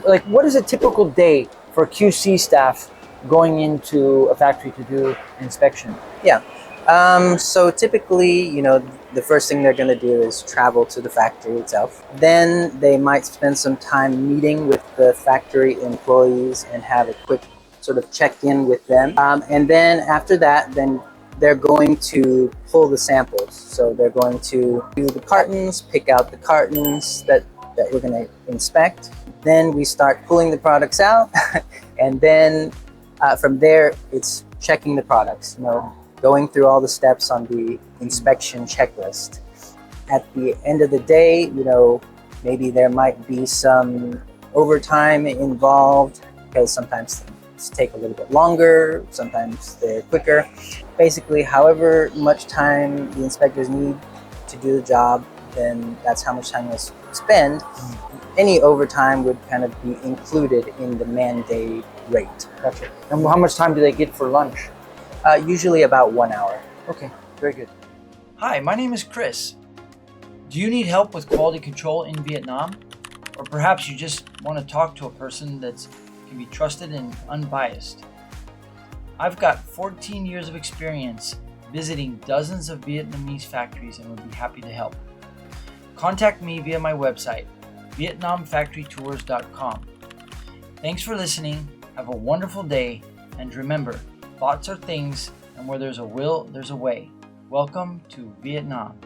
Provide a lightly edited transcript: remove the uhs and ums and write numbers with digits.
Like, what is a typical day for QC staff going into a factory to do inspection? Yeah. So typically, the first thing they're going to do is travel to the factory itself. Then they might spend some time meeting with the factory employees and have a quick sort of check-in with them. And then after that, then they're going to pull the samples. So they're going to do the cartons, pick out the cartons that we're going to inspect. Then we start pulling the products out, and then from there, it's checking the products, going through all the steps on the inspection checklist. At the end of the day, maybe there might be some overtime involved because sometimes things take a little bit longer, sometimes they're quicker. Basically, however much time the inspectors need to do the job, then that's how much time they spend. Any overtime would kind of be included in the man-day rate. Gotcha. And how much time do they get for lunch? Usually about 1 hour. Okay, very good. Hi, my name is Chris. Do you need help with quality control in Vietnam? Or perhaps you just want to talk to a person that can be trusted and unbiased? I've got 14 years of experience visiting dozens of Vietnamese factories and would be happy to help. Contact me via my website, vietnamfactorytours.com. Thanks for listening. Have a wonderful day, and remember, thoughts are things, and where there's a will, there's a way. Welcome to Vietnam.